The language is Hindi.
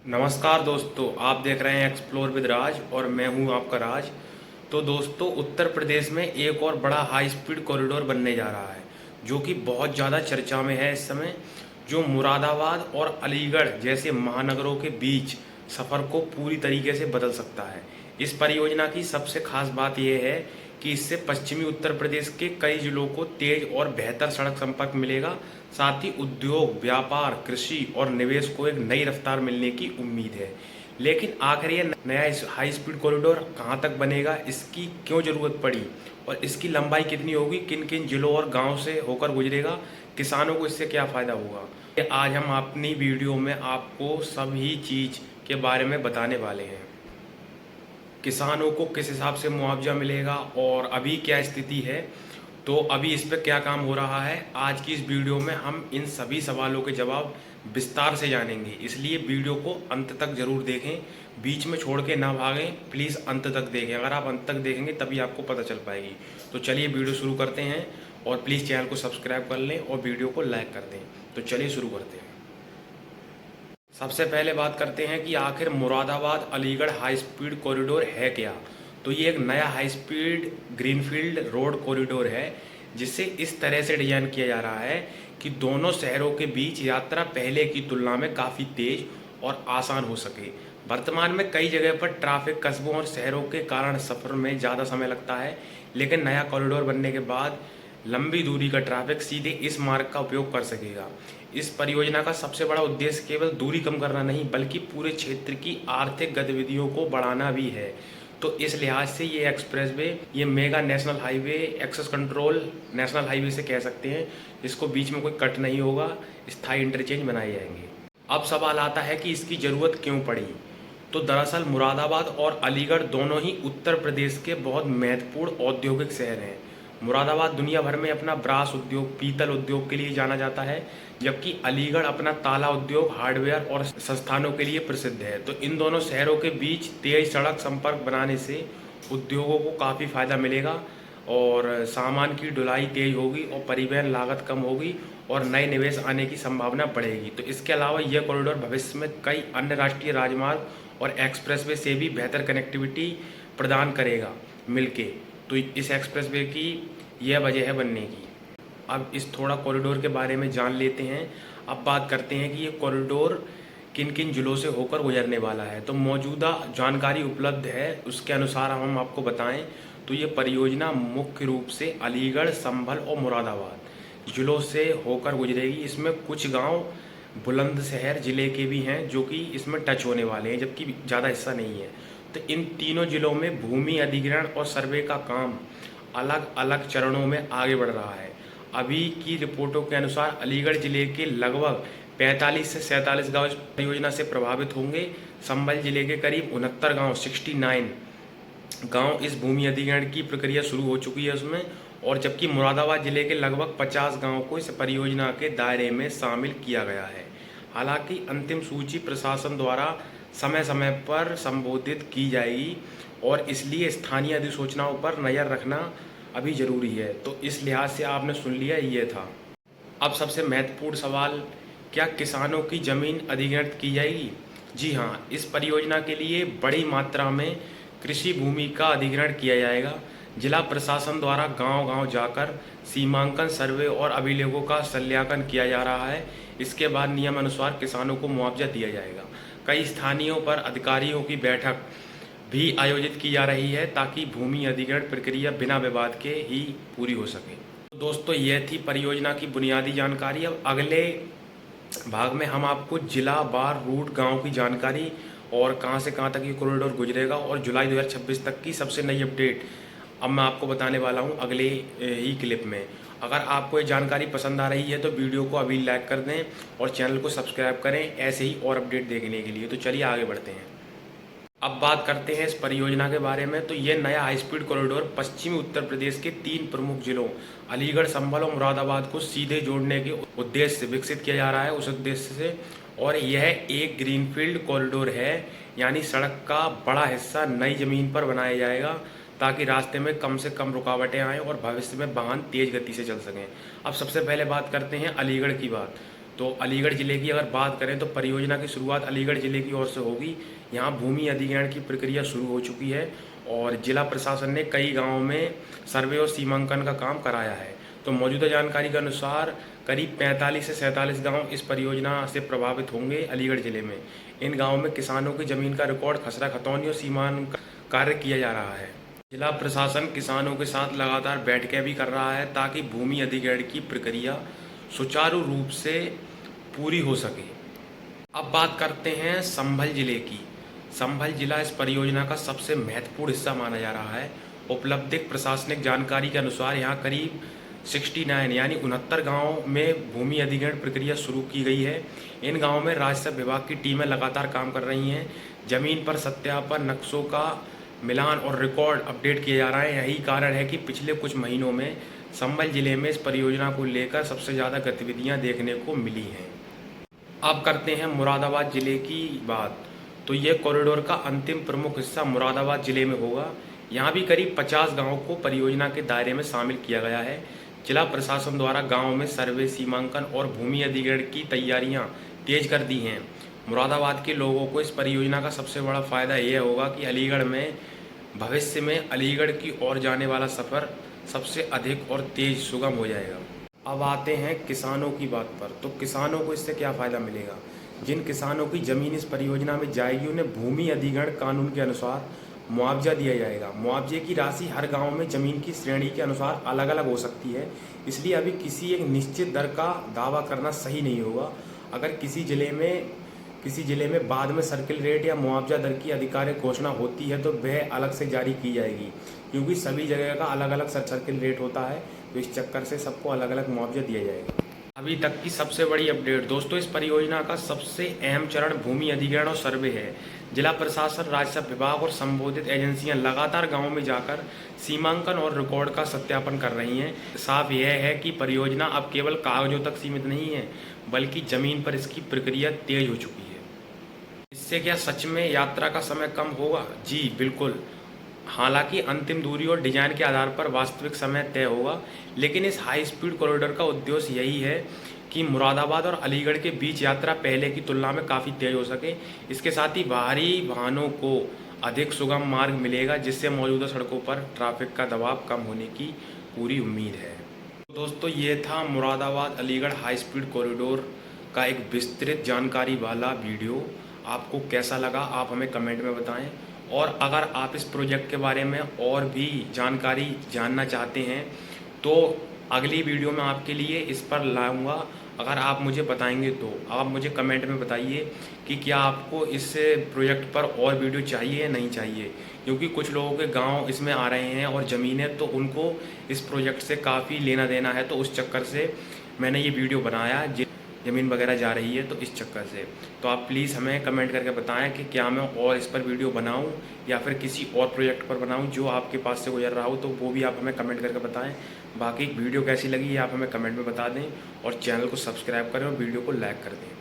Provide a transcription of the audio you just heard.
नमस्कार दोस्तों, आप देख रहे हैं एक्सप्लोर विद राज और मैं हूं आपका राज। तो दोस्तों, उत्तर प्रदेश में एक और बड़ा हाई स्पीड कॉरिडोर बनने जा रहा है जो कि बहुत ज़्यादा चर्चा में है इस समय, जो मुरादाबाद और अलीगढ़ जैसे महानगरों के बीच सफ़र को पूरी तरीके से बदल सकता है। इस परियोजना की सबसे खास बात यह है कि इससे पश्चिमी उत्तर प्रदेश के कई जिलों को तेज और बेहतर सड़क संपर्क मिलेगा। साथ ही उद्योग, व्यापार, कृषि और निवेश को एक नई रफ्तार मिलने की उम्मीद है। लेकिन आखिर ये नया इस हाई स्पीड कॉरिडोर कहाँ तक बनेगा, इसकी क्यों ज़रूरत पड़ी और इसकी लंबाई कितनी होगी, किन किन जिलों और गाँव से होकर गुजरेगा, किसानों को इससे क्या फ़ायदा होगा, ये आज हम अपनी वीडियो में आपको सभी चीज़ के बारे में बताने वाले हैं। किसानों को किस हिसाब से मुआवजा मिलेगा और अभी क्या स्थिति है, तो अभी इस पर क्या काम हो रहा है, आज की इस वीडियो में हम इन सभी सवालों के जवाब विस्तार से जानेंगे। इसलिए वीडियो को अंत तक ज़रूर देखें, बीच में छोड़ के ना भागें, प्लीज़ अंत तक देखें। अगर आप अंत तक देखेंगे तभी आपको पता चल पाएगी। तो चलिए वीडियो शुरू करते हैं और प्लीज़ चैनल को सब्सक्राइब कर लें और वीडियो को लाइक कर दें। तो चलिए शुरू करते हैं। सबसे पहले बात करते हैं कि आखिर Moradabad Aligarh high speed corridor है क्या। तो ये एक नया high speed greenfield road corridor है जिसे इस तरह से डिजाइन किया जा रहा है कि दोनों शहरों के बीच यात्रा पहले की तुलना में काफ़ी तेज और आसान हो सके। वर्तमान में कई जगह पर ट्रैफिक, कस्बों और शहरों के कारण सफ़र में ज़्यादा समय लगता है, लेकिन नया कॉरिडोर बनने के बाद लंबी दूरी का ट्रैफिक सीधे इस मार्ग का उपयोग कर सकेगा। इस परियोजना का सबसे बड़ा उद्देश्य केवल दूरी कम करना नहीं, बल्कि पूरे क्षेत्र की आर्थिक गतिविधियों को बढ़ाना भी है। तो इस लिहाज से ये एक्सप्रेसवे, ये mega national highway, access control national highway से कह सकते हैं, इसको बीच में कोई कट नहीं होगा, स्थायी इंटरचेंज बनाए जाएंगे। अब सवाल आता है कि इसकी ज़रूरत क्यों पड़ी। तो दरअसल मुरादाबाद और अलीगढ़ दोनों ही उत्तर प्रदेश के बहुत महत्वपूर्ण औद्योगिक शहर हैं। मुरादाबाद दुनिया भर में अपना ब्रास उद्योग, पीतल उद्योग के लिए जाना जाता है, जबकि अलीगढ़ अपना ताला उद्योग, हार्डवेयर और संस्थानों के लिए प्रसिद्ध है। तो इन दोनों शहरों के बीच तेज सड़क संपर्क बनाने से उद्योगों को काफ़ी फायदा मिलेगा और सामान की ढुलाई तेज होगी और परिवहन लागत कम होगी और नए निवेश आने की संभावना बढ़ेगी। तो इसके अलावा यह कॉरिडोर भविष्य में कई अन्य राष्ट्रीय राजमार्ग और एक्सप्रेसवे से भी बेहतर कनेक्टिविटी प्रदान करेगा मिलके। तो इस एक्सप्रेसवे की यह वजह है बनने की। अब इस थोड़ा कॉरिडोर के बारे में जान लेते हैं। अब बात करते हैं कि ये कॉरिडोर किन किन जिलों से होकर गुजरने वाला है। तो मौजूदा जानकारी उपलब्ध है, उसके अनुसार हम आपको बताएं तो ये परियोजना मुख्य रूप से अलीगढ़, संभल और मुरादाबाद जिलों से होकर गुजरेगी। इसमें कुछ गांव बुलंदशहर ज़िले के भी हैं जो कि इसमें टच होने वाले हैं, जबकि ज़्यादा हिस्सा नहीं है। तो इन तीनों जिलों में भूमि अधिग्रहण और सर्वे का काम अलग अलग चरणों में आगे बढ़ रहा है। अभी की रिपोर्टों के अनुसार अलीगढ़ जिले के लगभग 45 से 47 गांव इस परियोजना से प्रभावित होंगे। संभल जिले के करीब 69 गांव, 69 गांव इस भूमि अधिग्रहण की प्रक्रिया शुरू हो चुकी है उसमें, और जबकि मुरादाबाद जिले के लगभग 50 गांव को इस परियोजना के दायरे में शामिल किया गया है। हालांकि अंतिम सूची प्रशासन द्वारा समय समय पर संबोधित की जाएगी और इसलिए स्थानीय अधिसूचनाओं पर नज़र रखना अभी ज़रूरी है। तो इस लिहाज से आपने सुन लिया, ये था। अब सबसे महत्वपूर्ण सवाल, क्या किसानों की ज़मीन अधिग्रहण की जाएगी? जी हाँ, इस परियोजना के लिए बड़ी मात्रा में कृषि भूमि का अधिग्रहण किया जाएगा। जिला प्रशासन द्वारा गांव-गांव जाकर सीमांकन, सर्वे और अभिलेखों का सत्यापन किया जा रहा है। इसके बाद नियमानुसार किसानों को मुआवजा दिया जाएगा। कई स्थानीयों पर अधिकारियों की बैठक भी आयोजित की जा रही है ताकि भूमि अधिग्रहण प्रक्रिया बिना विवाद के ही पूरी हो सके। तो दोस्तों, यह थी परियोजना की बुनियादी जानकारी। अब अगले भाग में हम आपको जिला, बार, रूट, गांव की जानकारी और कहां से कहां तक ये कॉरिडोर गुजरेगा और जुलाई 2026 तक की सबसे नई अपडेट अब मैं आपको बताने वाला हूं अगले ही क्लिप में। अगर आपको ये जानकारी पसंद आ रही है तो वीडियो को अभी लाइक कर दें और चैनल को सब्सक्राइब करें ऐसे ही और अपडेट देखने के लिए। तो चलिए आगे बढ़ते हैं। अब बात करते हैं इस परियोजना के बारे में। तो ये नया हाई स्पीड कॉरिडोर पश्चिमी उत्तर प्रदेश के 3 प्रमुख जिलों अलीगढ़, संभल और मुरादाबाद को सीधे जोड़ने के उद्देश्य से विकसित किया जा रहा है, उस उद्देश्य से। और यह एक ग्रीनफील्ड कॉरिडोर है, यानी सड़क का बड़ा हिस्सा नई ज़मीन पर बनाया जाएगा ताकि रास्ते में कम से कम रुकावटें आएँ और भविष्य में वाहन तेज़ गति से चल सकें। अब सबसे पहले बात करते हैं अलीगढ़ की बात। तो अलीगढ़ ज़िले की अगर बात करें तो परियोजना की शुरुआत अलीगढ़ ज़िले की ओर से होगी। यहाँ भूमि अधिग्रहण की प्रक्रिया शुरू हो चुकी है और जिला प्रशासन ने कई गाँवों में सर्वे और सीमांकन का काम कराया है। तो मौजूदा जानकारी के अनुसार करीब 45 से 47 गांव इस परियोजना से प्रभावित होंगे अलीगढ़ ज़िले में। इन गाँवों में किसानों की ज़मीन का रिकॉर्ड, खसरा खतौनी और सीमांकन कार्य किया जा रहा है। जिला प्रशासन किसानों के साथ लगातार बैठकें भी कर रहा है ताकि भूमि अधिग्रहण की प्रक्रिया सुचारू रूप से पूरी हो सके। अब बात करते हैं संभल जिले की। संभल जिला इस परियोजना का सबसे महत्वपूर्ण हिस्सा माना जा रहा है। उपलब्ध प्रशासनिक जानकारी के अनुसार यहाँ करीब 69 यानी 69 गाँव में भूमि अधिग्रहण प्रक्रिया शुरू की गई है। इन गाँवों में राजस्व विभाग की टीमें लगातार काम कर रही हैं। जमीन पर सत्यापन, नक्शों का मिलान और रिकॉर्ड अपडेट किए जा रहे हैं। यही कारण है कि पिछले कुछ महीनों में संभल जिले में इस परियोजना को लेकर सबसे ज़्यादा गतिविधियां देखने को मिली हैं। अब करते हैं मुरादाबाद जिले की बात। तो ये कॉरिडोर का अंतिम प्रमुख हिस्सा मुरादाबाद जिले में होगा। यहाँ भी करीब 50 गाँवों को परियोजना के दायरे में शामिल किया गया है। जिला प्रशासन द्वारा गाँव में सर्वे, सीमांकन और भूमि अधिग्रहण की तैयारियाँ तेज कर दी हैं। मुरादाबाद के लोगों को इस परियोजना का सबसे बड़ा फायदा यह होगा कि अलीगढ़ में भविष्य में अलीगढ़ की ओर जाने वाला सफ़र सबसे अधिक और तेज सुगम हो जाएगा। अब आते हैं किसानों की बात पर। तो किसानों को इससे क्या फ़ायदा मिलेगा? जिन किसानों की ज़मीन इस परियोजना में जाएगी उन्हें भूमि अधिग्रहण कानून के अनुसार मुआवजा दिया जाएगा। मुआवजे की राशि हर गांव में ज़मीन की श्रेणी के अनुसार अलग अलग हो सकती है, इसलिए अभी किसी एक निश्चित दर का दावा करना सही नहीं होगा। अगर किसी ज़िले में बाद में सर्किल रेट या मुआवजा दर की आधिकारिक घोषणा होती है तो वह अलग से जारी की जाएगी, क्योंकि सभी जगह का अलग अलग सर्किल रेट होता है, तो इस चक्कर से सबको अलग अलग मुआवजा दिया जाएगा। अभी तक की सबसे बड़ी अपडेट दोस्तों, इस परियोजना का सबसे अहम चरण भूमि अधिग्रहण और सर्वे है। जिला प्रशासन, राजस्व विभाग और संबंधित एजेंसियां लगातार गाँव में जाकर सीमांकन और रिकॉर्ड का सत्यापन कर रही हैं। साफ यह है कि परियोजना अब केवल कागजों तक सीमित नहीं है, बल्कि जमीन पर इसकी प्रक्रिया तेज हो चुकी है। इससे क्या सच में यात्रा का समय कम होगा? जी बिल्कुल। हालांकि अंतिम दूरी और डिजाइन के आधार पर वास्तविक समय तय होगा, लेकिन इस हाई स्पीड कॉरिडोर का उद्देश्य यही है कि मुरादाबाद और अलीगढ़ के बीच यात्रा पहले की तुलना में काफ़ी तेज हो सके। इसके साथ ही बाहरी वाहनों को अधिक सुगम मार्ग मिलेगा, जिससे मौजूदा सड़कों पर ट्रैफिक का दबाव कम होने की पूरी उम्मीद है। तो दोस्तों, ये था Moradabad Aligarh high speed corridor का एक विस्तृत जानकारी वाला वीडियो। आपको कैसा लगा आप हमें कमेंट में बताएं, और अगर आप इस प्रोजेक्ट के बारे में और भी जानकारी जानना चाहते हैं तो अगली वीडियो में आपके लिए इस पर लाऊंगा। अगर आप मुझे बताएंगे तो आप मुझे कमेंट में बताइए कि क्या आपको इस प्रोजेक्ट पर और वीडियो चाहिए या नहीं चाहिए, क्योंकि कुछ लोगों के गांव इसमें आ रहे हैं और ज़मीनें, तो उनको इस प्रोजेक्ट से काफ़ी लेना देना है, तो उस चक्कर से मैंने ये वीडियो बनाया। ज़मीन वगैरह जा रही है तो इस चक्कर से। तो आप प्लीज़ हमें कमेंट करके बताएं कि क्या मैं और इस पर वीडियो बनाऊं या फिर किसी और प्रोजेक्ट पर बनाऊं जो आपके पास से गुजर रहा हो, तो वो भी आप हमें कमेंट करके बताएं। बाकी वीडियो कैसी लगी ये आप हमें कमेंट में बता दें, और चैनल को सब्सक्राइब करें और वीडियो को लाइक कर दें।